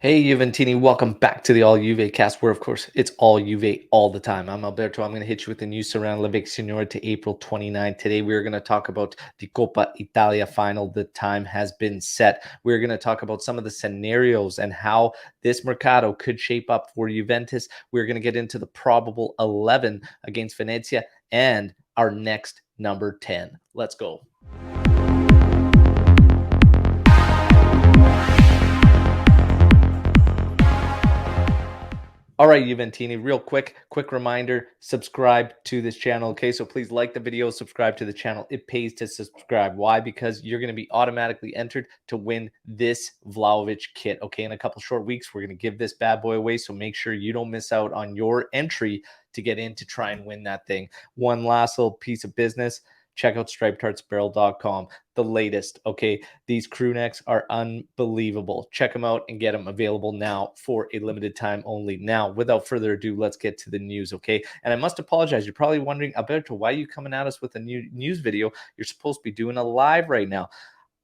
Hey Juventini, welcome back to the All Juve cast, where of course it's all Juve all the time. I'm Alberto. I'm going to hit you with the news surrounding La Vecchiagnora to April 29th. Today we're going to talk about the Copa Italia final. The time has been set. We're going to talk about some of the scenarios and how this mercado could shape up for Juventus. We're going to get into the probable 11 against Venezia and our next number 10. Let's go. All right, Juventini, real quick reminder, subscribe to this channel, okay? So please like the video, subscribe to the channel. It pays to subscribe. Why? Because you're going to be automatically entered to win this Vlahovic kit, okay? In a couple short weeks, we're going to give this bad boy away, so make sure you don't miss out on your entry to get in to try and win that thing. One last little piece of business. Check out stripedheartsbarrel.com. The latest, okay? These crew necks are unbelievable. Check them out and get them available now for a limited time only. Now, without further ado, let's get to the news, okay? And I must apologize. You're probably wondering, Alberto, why are you coming at us with a new news video? You're supposed to be doing a live right now.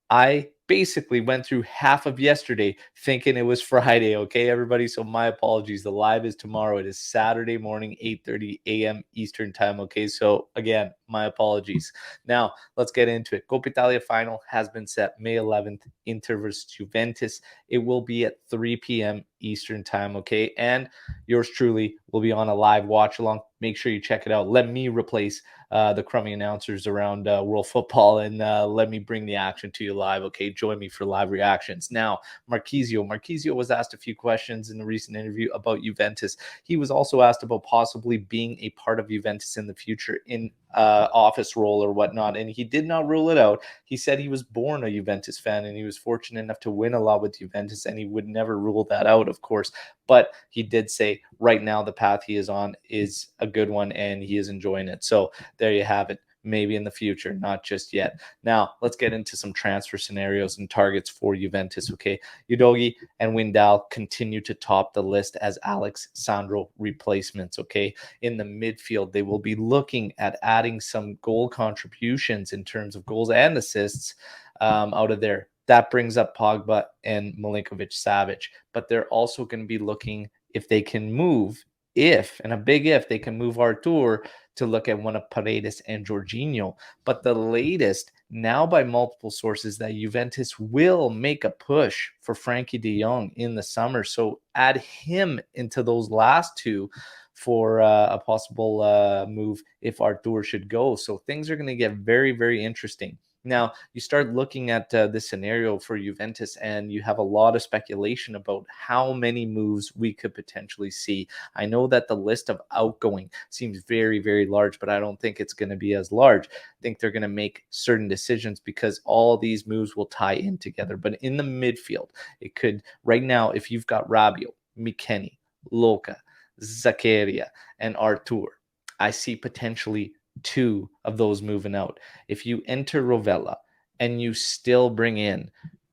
I basically went through half of yesterday thinking it was Friday, okay, everybody? So my apologies. The live is tomorrow. It is Saturday morning, 8:30 a.m. Eastern time, okay? So again, my apologies. Now, let's get into it. Copa Italia final has been set May 11th, Inter versus Juventus. It will be at 3 p.m. Eastern time, okay? And yours truly will be on a live watch along. Make sure you check it out. Let me replace the crummy announcers around world football and let me bring the action to you live, okay? Join me for live reactions. Now, Marchisio was asked a few questions in the recent interview about Juventus. He was also asked about possibly being a part of Juventus in the future in office role or whatnot, and he did not rule it out. He said he was born a Juventus fan and he was fortunate enough to win a lot with Juventus, and he would never rule that out, of course. But he did say right now the path he is on is a good one and he is enjoying it. So there you have it. Maybe in the future, not just yet. Now, let's get into some transfer scenarios and targets for Juventus, okay? Udogi and Windal continue to top the list as Alex Sandro replacements, okay? In the midfield, they will be looking at adding some goal contributions in terms of goals and assists out of there. That brings up Pogba and Milinkovic-Savic, but they're also going to be looking if they can move, and a big if, they can move Artur to look at one of Paredes and Jorginho. But the latest now by multiple sources that Juventus will make a push for Frankie de Jong in the summer. So add him into those last two for a possible move if Artur should go. So things are going to get very, very interesting. Now, you start looking at this scenario for Juventus, and you have a lot of speculation about how many moves we could potentially see. I know that the list of outgoing seems very, very large, but I don't think it's going to be as large. I think they're going to make certain decisions because all these moves will tie in together. But in the midfield, it could, right now, if you've got Rabiot, McKennie, Luca, Zakaria, and Artur, I see potentially two of those moving out. If you enter Rovella and you still bring in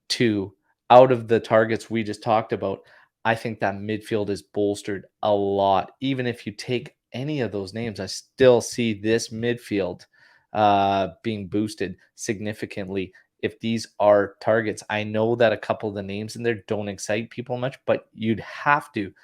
two out of the targets we just talked about, I think that midfield is bolstered a lot. Even if you take any of those names, I still see this midfield being boosted significantly if these are targets. I know that a couple of the names in there don't excite people much, but you'd have to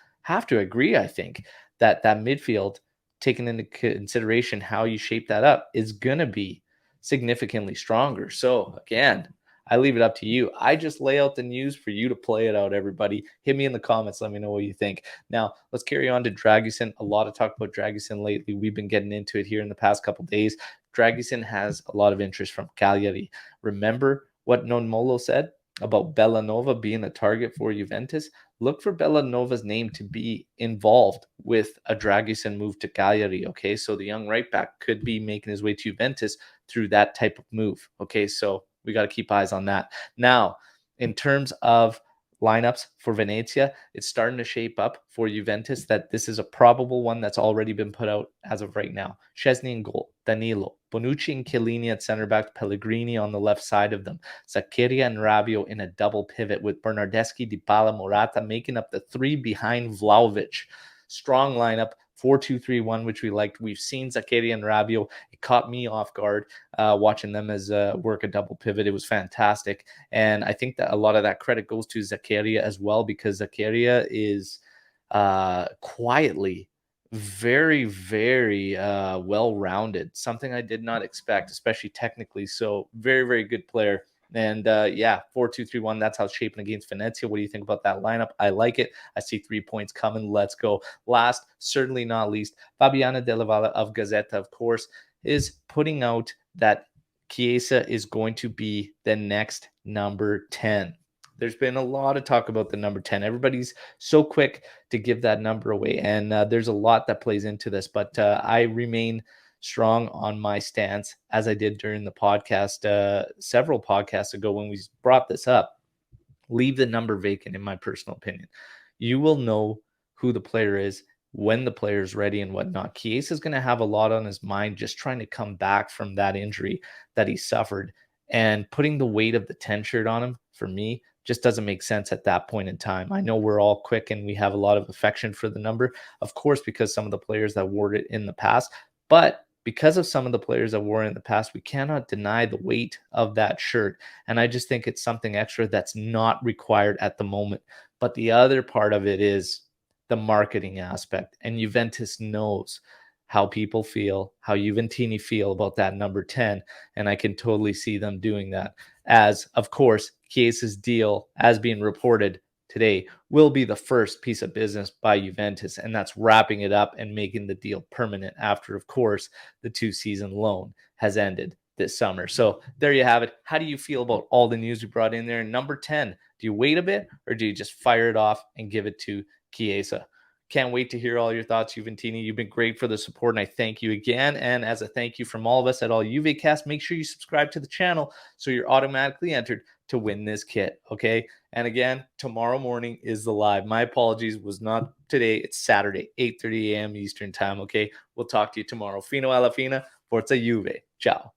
agree, I think, that midfield, taking into consideration how you shape that up, is going to be significantly stronger. So again, I leave it up to you. I just lay out the news for you to play it out, everybody. Hit me in the comments. Let me know what you think. Now, let's carry on to Dragusin. A lot of talk about Dragusin lately. We've been getting into it here in the past couple days. Dragusin has a lot of interest from Cagliari. Remember what Nonmolo said about Bellanova being a target for Juventus? Look for Bellanova's name to be involved with a Dragusin move to Cagliari, okay? So the young right back could be making his way to Juventus through that type of move, okay? So we got to keep eyes on that. Now, in terms of lineups for Venezia, it's starting to shape up for Juventus that this is a probable one that's already been put out as of right now. Szczesny in goal, Danilo, Bonucci and Chiellini at center back, Pellegrini on the left side of them, Zakaria and Rabiot in a double pivot with Bernardeschi, Dybala, Morata making up the three behind Vlahovic. Strong lineup 4-2-3-1, which we liked. We've seen Zaccheria and Rabiot. It caught me off guard watching them as work a double pivot. It was fantastic. And I think that a lot of that credit goes to Zaccheria as well, because Zaccheria is quietly very, very well-rounded, something I did not expect, especially technically. So very, very good player. And yeah, 4-2-3-1, that's how it's shaping against Venezia. What do you think about that lineup? I like it. I see 3 points coming. Let's go. Last, certainly not least, Fabiana Della Valle of Gazzetta, of course, is putting out that Chiesa is going to be the next number 10. There's been a lot of talk about the number 10. Everybody's so quick to give that number away, and there's a lot that plays into this, but I remain strong on my stance, as I did during the podcast several podcasts ago when we brought this up. Leave the number vacant, in my personal opinion. You will know who the player is when the player is ready and whatnot. Chiesa is going to have a lot on his mind, just trying to come back from that injury that he suffered, and putting the weight of the 10 shirt on him, for me, just doesn't make sense at that point in time. I know we're all quick and we have a lot of affection for the number, of course, because some of the players that wore it in the past, but because of some of the players that wore it in the past, we cannot deny the weight of that shirt. And I just think it's something extra that's not required at the moment. But the other part of it is the marketing aspect. And Juventus knows how people feel, how Juventini feel about that number 10. And I can totally see them doing that. As, of course, Chiesa's deal, as being reported today, will be the first piece of business by Juventus, and that's wrapping it up and making the deal permanent after, of course, the 2-season loan has ended this summer. So there you have it. How do you feel about all the news we brought in there? Number 10, do you wait a bit, or do you just fire it off and give it to Chiesa? Can't wait to hear all your thoughts, Juventini. You've been great for the support, and I thank you again. And as a thank you from all of us at All JuveCast, make sure you subscribe to the channel so you're automatically entered to win this kit, okay? And again, tomorrow morning is the live. My apologies, was not today. It's Saturday, 8:30 a.m. Eastern time, okay? We'll talk to you tomorrow. Fino alla fine, Forza Juve. Ciao.